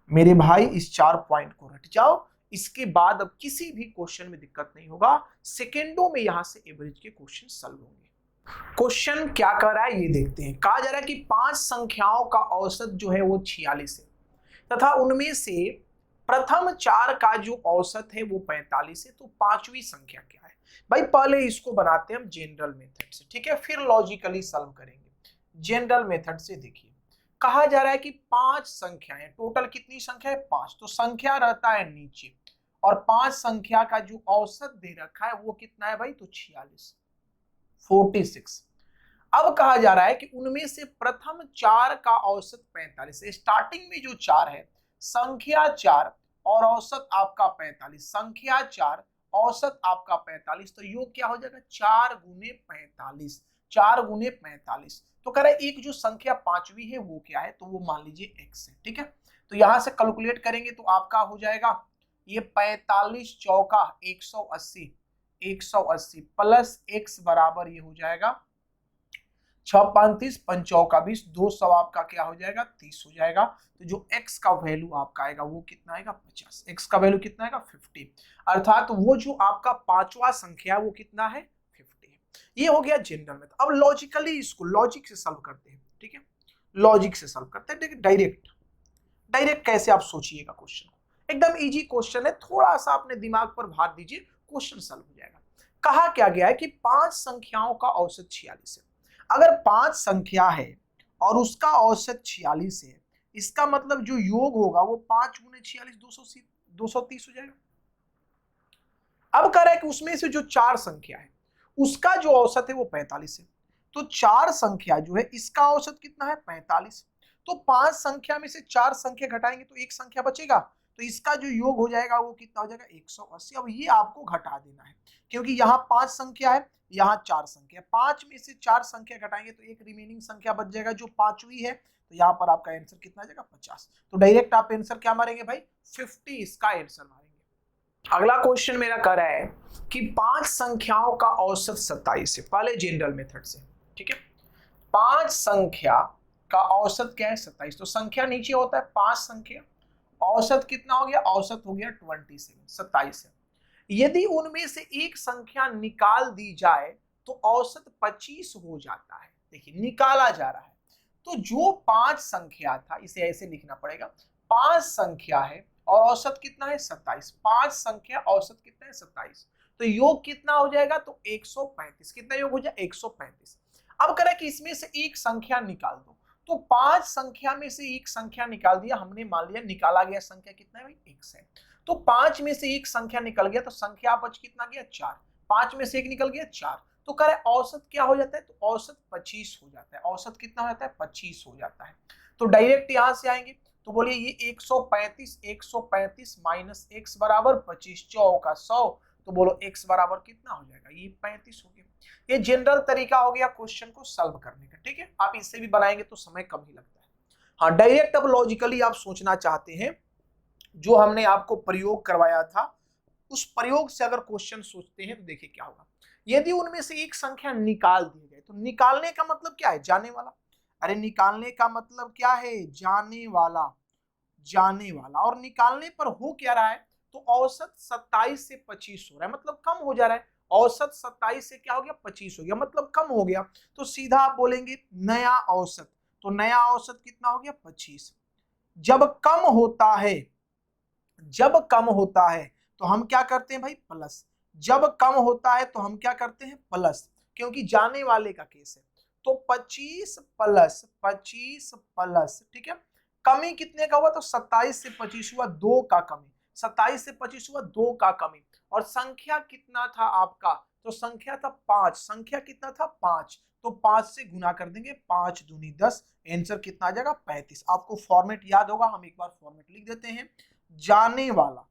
मेरे भाई इस 4 पॉइंट को रट जाओ, इसके बाद अब किसी भी क्वेश्चन में दिक्कत नहीं होगा, सेकेंडों में यहां से एवरेज के क्वेश्चन सॉल्व होंगे। क्वेश्चन क्या कर रहा है ये देखते हैं। कहा जा रहा है कि 5 संख्याओं का औसत जो है वो 46 है तथा उनमें से प्रथम 4 का जो औसत है वो 45 है, तो पांचवी संख्या क्या है? भाई पहले इसको बनाते हैं हम जनरल मेथड से, ठीक है, फिर लॉजिकली सॉल्व करेंगे। जनरल मेथड से देखिए, कहा जा रहा है कि 5 संख्याएं, टोटल कितनी संख्या है? 5, तो संख्या रहता है नीचे, और 5 संख्या का जो औसत दे रखा है वो कितना है भाई? तो 46। अब कहा जा रहा है कि उनमें से प्रथम 4 का औसत 45 है। स्टार्टिंग में जो 4 है, संख्या 4 और औसत आपका 45, संख्या 4 औसत आपका 45, तो योग क्या हो जाएगा? 4 गुने 45। तो कह रहा है एक जो संख्या पांचवी है वो क्या है? तो वो मान लीजिए x है, ठीक है। तो यहां से कैलकुलेट करेंगे तो आपका हो जाएगा ये 45 चौका 180 प्लस x बराबर ये हो जाएगा 6 35 पंचौका 20, 200 आपका क्या हो जाएगा? 30 हो जाएगा। तो जो x का वैल्यू आपका आएगा वो कितना आएगा? 50। x का वैल्यू कितना आएगा? 50। अर्थात वो जो आपका पांचवा संख्या है वो कितना है? 50 है। ये हो गया जनरल में। अब लॉजिकली इसको लॉजिक से सॉल्व करते हैं, ठीक है, लॉजिक से सॉल्व करते हैं। डायरेक्ट कैसे आप सोचिएगा क्वेश्चन को, एकदम इजी क्वेश्चन है, थोड़ा सा अपने दिमाग पर भार दीजिए, क्वेश्चन सॉल्व हो जाएगा। कहा क्या गया है कि 5 संख्याओं का औसत 46 है। अगर 5 संख्या है और उसका औसत 46 है, इसका मतलब जो योग होगा वो 5 गुने 46 230 हो जाएगा। अब कह रहा है कि उसमें से जो 4 संख्या है उसका जो औसत है वो 45 है, तो 4 संख्या जो है इसका औसत कितना है? 45। तो 5 संख्या में से 4 संख्या घटाएंगे तो एक संख्या बचेगा, तो इसका जो योग हो जाएगा वो कितना हो जाएगा? 180। अब ये आपको घटा देना है, क्योंकि यहाँ 5 संख्या है, यहाँ 4 संख्या, 5 में से 4 संख्या घटाएंगे तो एक रिमेनिंग संख्या बच जाएगा जो पांचवी है, तो यहाँ पर आपका आंसर कितना आ जाएगा? 50। तो डायरेक्ट आप आंसर क्या मारेंगे भाई? 50 इसका आंसर मारेंगे। अगला क्वेश्चन मेरा कर रहा है कि 5 संख्याओं का औसत 27 है, पहले जनरल मेथड से, ठीक है। 5 संख्या का औसत क्या है? 27। तो संख्या नीचे होता है 5 संख्या, औसत कितना हो गया? औसत हो गया 27, 27 है। यदि उनमें से एक संख्या निकाल दी जाए तो औसत 25 हो जाता है। देखिए निकाला जा रहा है, तो जो 5 संख्या था इसे ऐसे लिखना पड़ेगा, 5 संख्या है और औसत कितना है? 27। 5 संख्या औसत कितना है? 27। तो योग कितना हो जाएगा? तो 135। कितना योग हो जाए? 135। अब कह रहा है कि इसमें से एक संख्या निकाल दो, तो 5 संख्या में से एक संख्या निकाल दिया हमने, मान लिया निकाला गया संख्या कितना है भाई? x है। तो 5 में से एक संख्या निकल गया तो संख्या बच कितना गया? 4। 5 में से एक निकल गया 4, तो कह रहा है औसत क्या हो जाता है? तो औसत 25 हो जाता है। औसत कितना हो जाता है? 25 हो जाता है। तो डायरेक्ट यहां से आएंगे तो बोलिए ये 135 माइनस x बराबर 25 चौका 100 तो बोलो x बराबर कितना हो जाएगा, ये 35 हो गया। ये जनरल तरीका हो गया क्वेश्चन को सॉल्व करने का, ठीक है। आप इससे भी बनाएंगे तो समय कम ही लगता है। हाँ, डायरेक्ट अब लॉजिकली आप सोचना चाहते हैं, जो हमने आपको प्रयोग करवाया था उस प्रयोग से अगर क्वेश्चन सोचते हैं तो देखिए क्या होगा। यदि उनमें से एक संख्या निकाल दी जाए तो निकालने का मतलब क्या है, जाने वाला। अरे निकालने का मतलब क्या है, जाने वाला, जाने वाला। और निकालने पर हो क्या रहा है, तो औसत 27 से 25 हो रहा है, मतलब कम हो जा रहा है। औसत 27 से क्या हो गया, 25 हो गया, मतलब कम हो गया। तो सीधा आप बोलेंगे नया औसत, तो नया औसत कितना हो गया, 25। जब कम होता है, जब कम होता है तो हम क्या करते हैं भाई, प्लस। जब कम होता है तो हम क्या करते हैं, प्लस, क्योंकि जाने वाले का केस है। तो 25 प्लस 25 प्लस, ठीक है। कमी कितने का हुआ, तो 27 से 25 हुआ, 2 का कमी। 27 से 25 हुआ, 2 का कमी। और संख्या कितना था आपका, तो संख्या था 5। संख्या कितना था, 5। तो 5 से गुना कर देंगे, 5 दूनी 10, आंसर कितना आ जाएगा, 35। आपको फॉर्मेट याद होगा, हम एक बार फॉर्मेट लिख देते हैं। जाने वाला,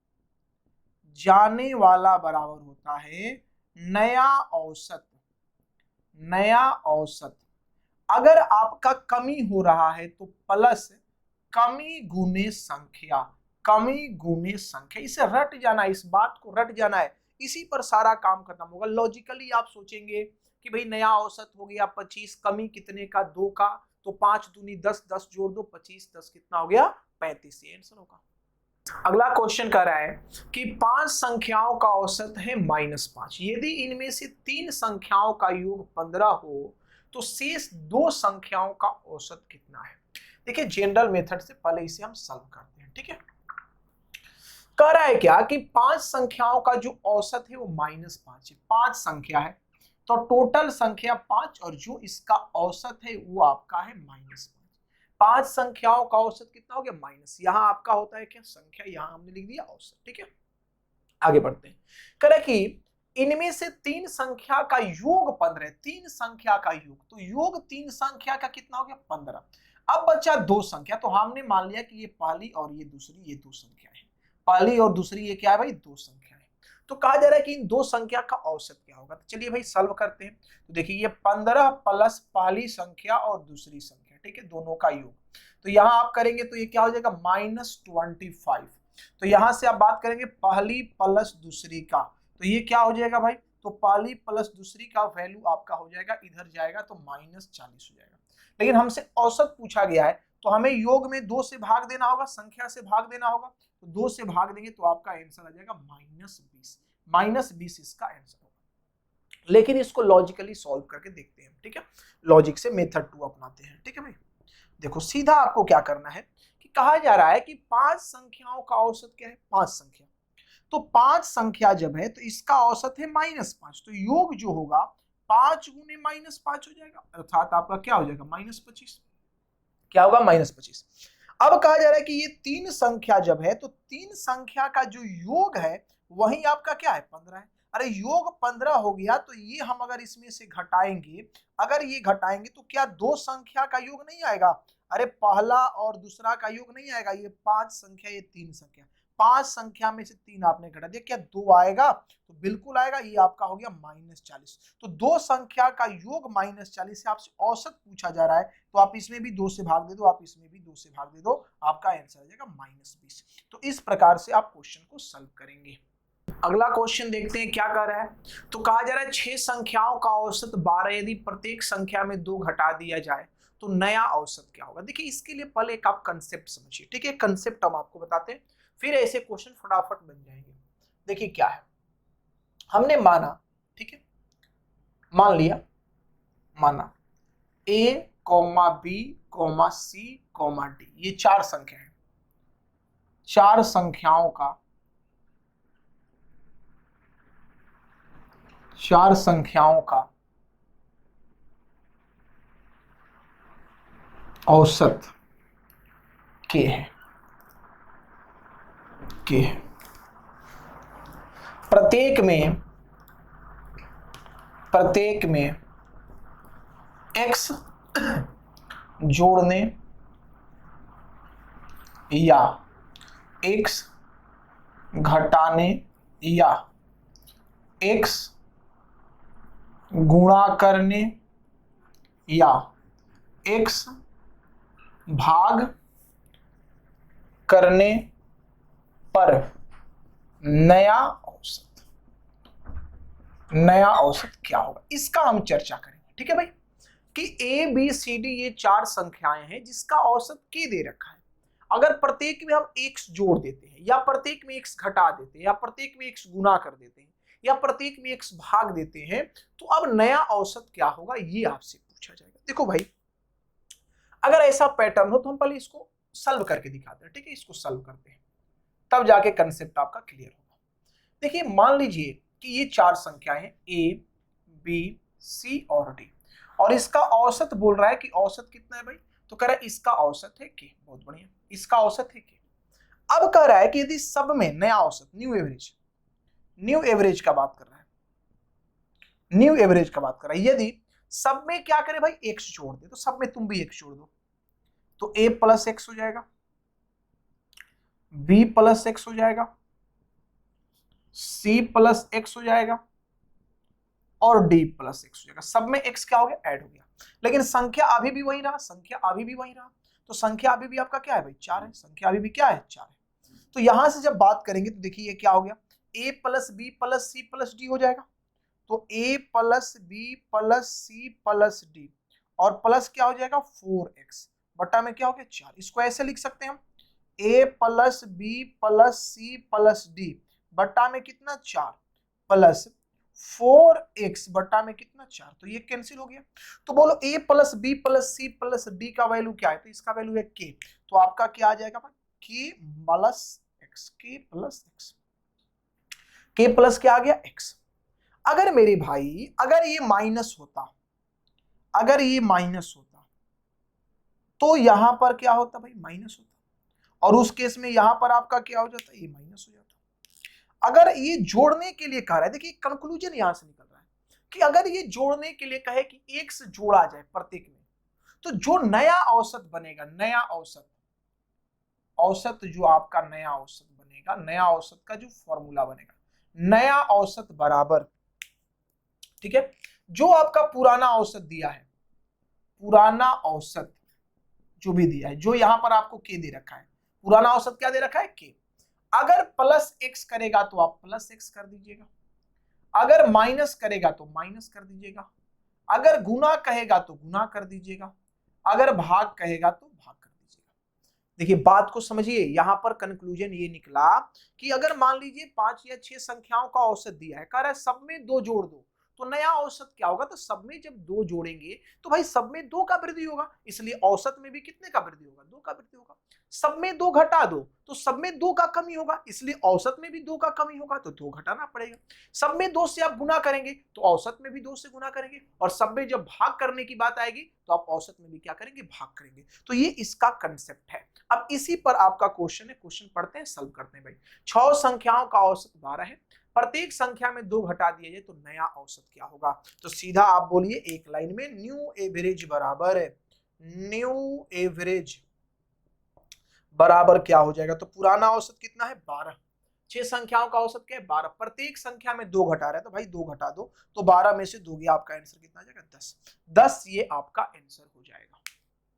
जाने वाला बराबर होता है नया औसत, नया औसत। अगर आपका कमी हो रहा है तो प्लस कमी गुने संख्या, कमी गुने संख्या। इसे रट जाना है, इस बात को रट जाना है, इसी पर सारा काम खत्म होगा। लॉजिकली आप सोचेंगे कि भाई नया औसत हो गया 25, कमी कितने का, 2 का, तो 5 दूनी 10, 10 जोड़ दो 25, 10 कितना हो गया, 35। ये आंसर होगा। अगला क्वेश्चन कह रहा है कि 5 संख्याओं का औसत है -5। यदि इनमें से 3 संख्याओं का योग 15 हो तो शेष 2 संख्याओं का औसत कितना है। देखिए जनरल मेथड से पहले इसे हम सॉल्व करते हैं, ठीक है। कह रहा है क्या कि 5 संख्याओं का जो औसत है वो -5 है। 5 संख्या है तो टोटल संख्या 5 और जो इसका औसत है वो आपका है -5। 5 संख्याओं का औसत कितना हो गया, माइनस। यहां आपका होता है क्या, संख्या, यहां हमने लिख दिया औसत, ठीक है। आगे बढ़ते हैं। कह कि इनमें से 3 संख्या का योग 15 है। 3 संख्या का योग, तो योग 3 संख्या का कितना हो गया, 15। अब बचा 2 संख्या, तो हमने मान लिया कि ये पहली और ये दूसरी, ये 2 संख्या है। पहली और दूसरी ये क्या है भाई, 2 संख्या है। तो कहा जा रहा है कि इन 2 संख्या का औसत क्या होगा। तो चलिए भाई सॉल्व करते हैं। तो देखिए ये 15 प्लस पहली संख्या और दूसरी संख्या, ठीक है, दोनों का योग। तो यहां आप करेंगे तो ये क्या हो जाएगा, -25। तो यहां से आप बात करेंगे पहली प्लस दूसरी का, तो ये क्या हो जाएगा भाई, तो पहली प्लस दूसरी का वैल्यू आपका हो जाएगा, इधर जाएगा तो -40 हो जाएगा। लेकिन हमसे औसत पूछा गया है तो हमें योग में 2 से भाग देना होगा, संख्या से भाग देना होगा। तो 2 से भाग देंगे तो आपका आंसर आ जाएगा -20। -20 इसका आंसर होगा। लेकिन इसको लॉजिकली सॉल्व करके देखते हैं, ठीक है। लॉजिक से मेथड 2 अपनाते हैं, ठीक है भाई। देखो सीधा आपको क्या करना है कि कहा जा रहा है कि 5 संख्याओं का औसत क्या है, 5 संख्या। तो 5 संख्या जब है तो इसका औसत है -5, तो योग जो होगा 5 गुने -5 हो जाएगा, अर्थात आपका क्या हो जाएगा, -25। क्या होगा, -25। अब कहा जा रहा है कि ये 3 संख्या जब है तो 3 संख्या का जो योग है वही आपका क्या है, 15 है। अरे योग 15 हो गया तो ये हम अगर इसमें से घटाएंगे, अगर ये घटाएंगे तो क्या 2 संख्या का योग नहीं आएगा। अरे पहला और दूसरा का योग नहीं आएगा, ये 5 संख्या, ये 3 संख्या। 5 संख्या में से 3 आपने घटा दिया, क्या 2 आएगा, तो बिल्कुल आएगा। ये आपका हो गया -40। तो 2 संख्या का योग -40 से आपसे औसत पूछा जा रहा है, तो आप इसमें भी 2 से भाग दे दो, आप इसमें भी 2 से भाग दे दो, आपका आंसर आ जाएगा -20। तो इस प्रकार से आप क्वेश्चन को सॉल्व करेंगे। अगला क्वेश्चन देखते हैं क्या कह रहा है। तो कहा जा रहा है 6 संख्याओं का औसत 12, यदि प्रत्येक संख्या में 2 घटा दिया जाए तो नया औसत क्या होगा। देखिए इसके लिए पहले एक आप कंसेप्ट समझिए, ठीक है। कंसेप्ट हम आपको बताते हैं, फिर ऐसे क्वेश्चन फटाफट बन जाएंगे। देखिए क्या है, हमने माना, ठीक है, मान लिया, माना A, B, C, D, ये 4 संख्या है। 4 संख्याओं का, 4 संख्याओं का औसत K है, K है। प्रत्येक में x जोड़ने या x घटाने या x गुणा करने या x भाग करने पर नया औसत क्या होगा, इसका हम चर्चा करेंगे। ठीक है भाई, कि ए बी सी डी ये चार संख्याएं हैं जिसका औसत k दे रखा है। अगर प्रत्येक में हम x जोड़ देते हैं या प्रत्येक में x घटा देते हैं या प्रत्येक में x गुना कर देते हैं या प्रत्येक में x भाग देते हैं, तो अब नया औसत क्या होगा ये आपसे पूछा जाएगा। देखो भाई, अगर ऐसा पैटर्न हो तो हम पहले इसको सॉल्व करके दिखाते हैं। ठीक है, इसको सॉल्व करते हैं, तब जाके कंसेप्ट आपका क्लियर होगा। देखिए, मान लीजिए कि ये चार संख्याएं हैं a, b, c और d, और इसका औसत बोल रहा है कि औसत कितना है भाई, तो कह रहा है इसका औसत है k। बहुत बढ़िया, इसका औसत है k। अब कह रहा है कि यदि सब में नया औसत, न्यू एवरेज का बात कर रहा है, न्यू एवरेज का बात कर रहा है, यदि सब में क्या करे भाई, x जोड़ दे, तो सब में तुम भी x जोड़ दो, तो a प्लस x हो जाएगा, b प्लस x हो जाएगा, c प्लस x हो जाएगा और d प्लस x हो जाएगा। सब में x क्या हो गया, ऐड हो गया, लेकिन संख्या अभी भी वही रहा, तो संख्या अभी भी आपका क्या है भाई, 4 है। संख्या अभी भी क्या है, 4 है। तो यहां से जब बात करेंगे तो देखिए ये क्या हो गया, a plus b plus c plus d हो जाएगा। तो a plus b plus c plus d और प्लस क्या हो जाएगा 4x बटा में क्या हो गया 4। इसको ऐसे लिख सकते हैं हम, a plus b plus c plus d बटा में कितना 4 प्लस 4x बटा में कितना 4, तो ये कैंसिल हो गया। तो बोलो a plus b plus c plus d का वैल्यू क्या है, तो इसका वैल्यू है k। तो आपका क्या आ जाएगा भाई, k plus x, k plus x, k plus क्या आ गया x। अगर मेरे भाई अगर ये माइनस होता, तो यहां पर क्या होता भाई, माइनस होता, और उस केस में यहां पर आपका क्या हो जाता, ये माइनस हो जाता। अगर ये जोड़ने के लिए कह रहा है, देखिए कंक्लूजन यहां से निकल रहा है कि अगर ये जोड़ने के लिए कहे कि x जोड़ा जाए प्रत्येक में, तो जो नया औसत बनेगा, नया औसत जो आपका नया औसत बनेगा, नया औसत का जो फॉर्मूला बनेगा, नया औसत बराबर, ठीक है, जो आपका पुराना औसत दिया है, पुराना औसत जो भी दिया है, जो यहां पर आपको k दे रखा है, पुराना औसत क्या दे रखा है k। अगर प्लस x करेगा तो आप प्लस x कर दीजिएगा, अगर माइनस करेगा तो माइनस कर दीजिएगा, अगर गुना कहेगा तो गुना कर दीजिएगा, अगर भाग कहेगा तो भाग कर दीजिएगा। देखिए बात को समझिए, यहां पर कंक्लूजन ये निकला कि अगर मान लीजिए 5 या 6 संख्याओं का औसत दिया है, कह रहा है सब में 2 जोड़ दो, तो नया औसत क्या होगा, तो सब में जब 2 जोड़ेंगे तो भाई सब में 2 का वृद्धि होगा, इसलिए औसत में भी कितने का वृद्धि होगा, 2 का वृद्धि होगा। सब में 2 घटा दो तो सब में 2 का कमी होगा, इसलिए औसत में भी 2 का कमी होगा, तो 2 घटाना पड़ेगा। सब में 2 से आप गुना करेंगे तो औसत में भी 2 से गुना करेंगे, और सब में जब भाग करने की बात आएगी तो आप औसत में भी क्या करेंगे, भाग करेंगे। तो ये इसका कंसेप्ट है। अब इसी पर आपका क्वेश्चन है, क्वेश्चन पढ़ते हैं, सॉल्व करते हैं भाई। 6 संख्याओं का औसत 12 है, प्रत्येक संख्या में 2 घटा दिया जाए तो नया औसत क्या होगा। तो सीधा आप बोलिए एक लाइन में, न्यू एवरेज बराबर है, न्यू एवरेज बराबर क्या हो जाएगा, तो पुराना औसत कितना है 12, 6 संख्याओं का औसत क्या है 12, प्रत्येक संख्या में 2 घटा रहा है, तो भाई 2 घटा दो, तो 12 में से 2 गया, आपका आंसर कितना आ जाएगा 10, 10 ये आपका आंसर हो जाएगा।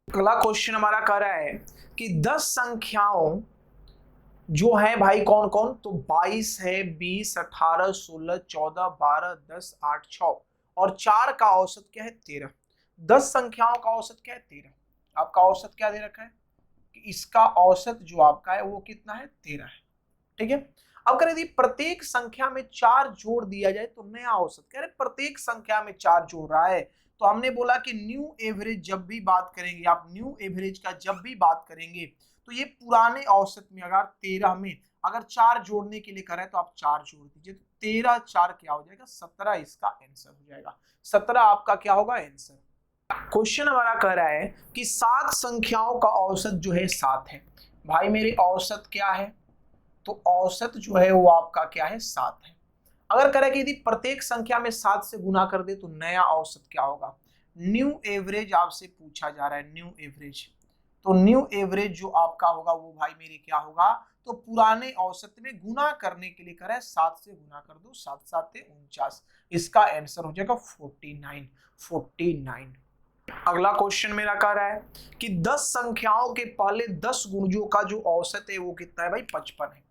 अगला क्वेश्चन हमारा कह रहा है कि 10 संख्याओं जो है भाई कौन कौन, तो 22 है, 20, 18, 16, 14, 12, 10, 8, 6 और 4 का औसत क्या है 13। 10 संख्याओं का औसत क्या है 13, आपका औसत क्या दे रखा है कि इसका औसत जो आपका है वो कितना है 13 है। ठीक है, अब करें यदि प्रत्येक संख्या में 4 जोड़ दिया जाए तो नया औसत, कह रहे प्रत्येक संख्या में 4 जोड़ रहा है, तो हमने बोला कि न्यू एवरेज जब भी बात करेंगे, आप न्यू एवरेज का जब भी बात करेंगे तो ये पुराने औसत में अगर 13 में अगर 4 जोड़ने के लिए करें तो आप 4 जोड़ दीजिए, तो 13 4 क्या हो जाएगा 17, इसका आंसर हो जाएगा 17, आपका क्या होगा आंसर। क्वेश्चन हमारा कह रहा है कि 7 संख्याओं का औसत जो है 7 है। भाई मेरे औसत क्या है, तो औसत जो है वो आपका क्या है 7 है। अगर करें कि यदि प्रत्येक संख्या में 7 से गुना कर दे तो नया औसत क्या होगा, न्यू एवरेज आपसे पूछा जा रहा है, न्यू एवरेज। तो न्यू एवरेज जो आपका होगा वो भाई मेरे क्या होगा, तो पुराने औसत में गुना करने के लिए करें 7 से गुना कर दो, 7 7 49, इसका आंसर हो जाएगा 49। अगला क्वेश्चन मेरा कह रहा है कि 10 संख्याओं के पहले 10 गुणजों का जो औसत है वो कितना है भाई, 55 है।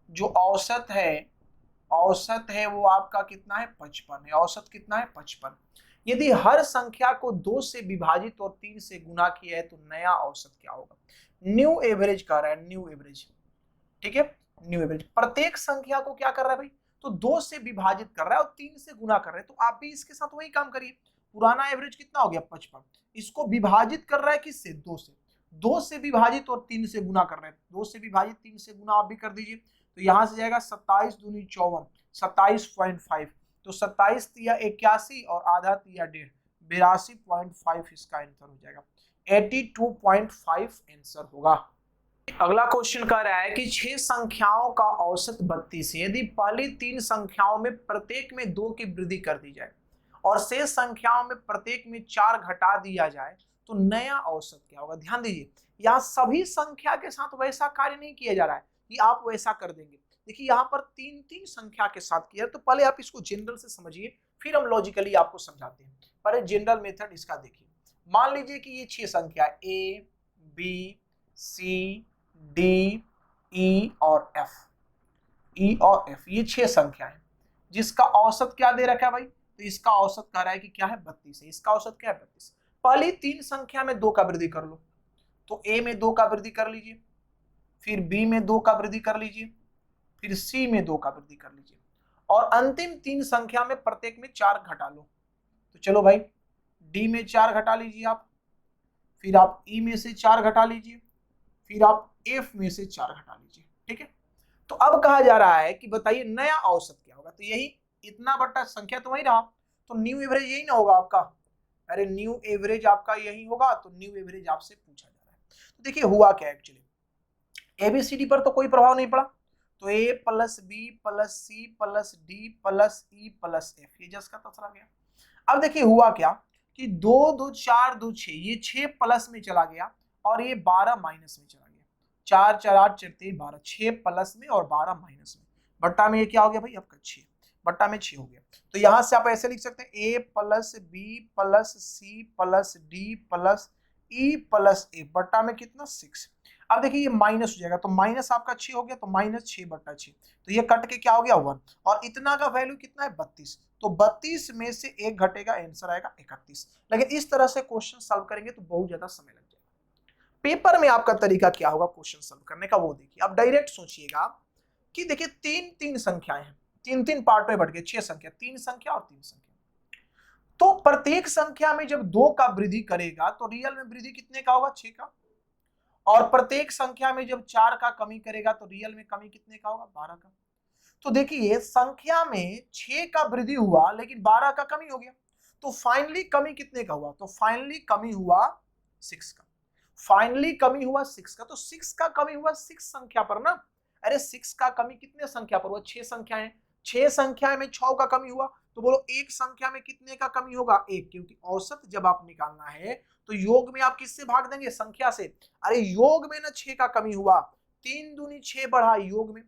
जो औसत है वो आपका कितना है, 55 है। औसत कितना है, 55। यदि हर संख्या को 2 से विभाजित और 3 से गुना किया है तो नया औसत क्या होगा। न्यू एवरेज कह रहा है, न्यू एवरेज, ठीक है, न्यू एवरेज। प्रत्येक संख्या को क्या कर रहा है भाई, तो 2 से विभाजित कर रहा है और 3 से गुना कर रहा है, तो आप भी इसके साथ वही काम करिए। पुराना एवरेज कितना हो गया, 55, इसको विभाजित कर रहा है किससे, 2 से विभाजित और 3 से गुना कर रहे हैं, 2 से विभाजित 3 से गुना आप भी कर दीजिए, तो यहां से जाएगा 27 दूनी 54, 27.5, तो 27 तिया 81 और आधा तिया 1.5, 82.5 इसका आंसर हो जाएगा, 82.5 आंसर होगा। अगला क्वेश्चन कह रहा है कि 6 संख्याओं का औसत 32 है। यदि पहली 3 संख्याओं में प्रत्येक में 2 की वृद्धि कर दी जाए और शेष संख्याओं में प्रत्येक में 4 घटा दिया जाए तो नया औसत क्या होगा। ध्यान दीजिए, यहाँ सभी संख्या के साथ वैसा कार्य नहीं किया जा रहा है कि आप वैसा कर देंगे। देखिए यहाँ पर 3 संख्या के साथ किया, तो पहले आप इसको जनरल से समझिए, फिर हम लॉजिकली आपको समझाते हैं। पहले जनरल मेथड इसका देखिए। मान लीजिए कि ये 6 संख्या A B C D E और एफ, ये 6 संख्या है जिसका औसत क्या दे रखा है भाई, तो इसका औसत कह रहा है कि क्या है, 32 है। इसका औसत क्या है, 32। पहली 3 संख्या में 2 का वृद्धि कर लो, तो ए में 2 का वृद्धि कर लीजिए, फिर बी में 2 का वृद्धि कर लीजिए, फिर सी में 2 का वृद्धि कर लीजिए, और अंतिम 3 संख्या में प्रत्येक में 4 घटा लो। तो चलो भाई, डी में 4 घटा लीजिए आप, फिर आप ई में से 4 घटा लीजिए, फिर आप एफ में से 4 घटा लीजिए, ठीक है। तो अब कहा जा रहा है कि बताइए नया औसत क्या होगा। तो यही इतना बड़ा संख्या तो वही रहा, तो न्यू एवरेज यही ना होगा आपका। अरे न्यू एवरेज आपका यही होगा, तो न्यू एवरेज आपसे पूछा जा रहा है। तो देखिए हुआ क्या, एक्चुअली एबीसीडी पर तो कोई प्रभाव नहीं पड़ा, तो A plus B plus C plus D plus E plus F, ये जस का तस रह गया। अब देखिए हुआ क्या कि 2 2 4 2 6, ये 6 प्लस में चला गया और ये 12 माइनस में चला गया। 4 4 8 4 3 12, 6 प्लस में और 12 माइनस में, बट्टा में ये क्या हो गया भाई आपका 6, बट्टा में 6 हो गया। तो यहां से आप ऐसे लिख सकते हैं A plus B plus C plus D plus E plus A, बट्टा में कितना 6। अब देखिए ये माइनस हो जाएगा, तो माइनस आपका 6 हो गया, तो माइनस 6 बट्टा 6, तो ये कट के क्या हो गया 1, और इतना का वैल्यू कितना है 32, तो 32 में से 1 घटेगा, आंसर आएगा 31। लेकिन इस तरह से क्वेश्चन सॉल्व करेंगे तो बहुत ज्यादा समय लग जाएगा। पेपर में आपका तरीका क्या होगा क्वेश्चन सॉल्व करने का, वो देखिए। आप डायरेक्ट सोचिएगा कि देखिए 3 संख्याएं हैं, 3 पार्ट में बढ़ गए, 6 संख्या, 3 संख्या और 3 संख्या, तो प्रत्येक संख्या में जब 2 का वृद्धि करेगा तो रियल में वृद्धि कितने का होगा, 6 का, और प्रत्येक संख्या में जब 4 का कमी करेगा तो रियल में कमी कितने का होगा, 12 का। तो देखिए संख्या में 6 का वृद्धि हुआ लेकिन 12 का कमी हो गया, तो फाइनली कमी कितने का हुआ, तो फाइनली कमी हुआ 6 का, फाइनली कमी हुआ 6 का। तो 6 का कमी हुआ 6 संख्या पर ना, अरे 6 का कमी कितने संख्या पर हुआ, 6 संख्या है, 6 संख्या में 6 का कमी हुआ, तो बोलो एक संख्या में कितने का कमी होगा, 1, क्योंकि औसत जब आप निकालना है तो योग में आप किससे भाग देंगे, संख्या से। अरे योग में ना 6 का कमी हुआ, 3 दूनी 6 बढ़ा योग में,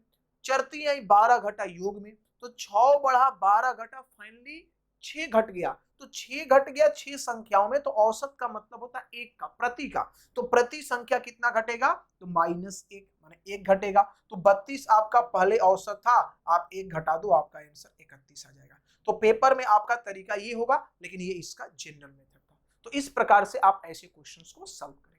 चरती आई 12 घटा योग में, तो 6 बढ़ा 12 घटा, फाइनली 6 घट गया, तो 6 घट गया 6 संख्याओं में, तो औसत का मतलब होता है 1 का, प्रति का, तो प्रति संख्या कितना घटेगा, तो -1, माने 1 घटेगा। तो 32 आपका पहले औसत था, आप 1 घटा दो, आपका आंसर 31 आ जाएगा। तो पेपर में आपका तरीका ये होगा, लेकिन ये इसका जनरल मेथड था। तो इस प्रकार से आप ऐसे क्वेश्चंस को सॉल्व करें।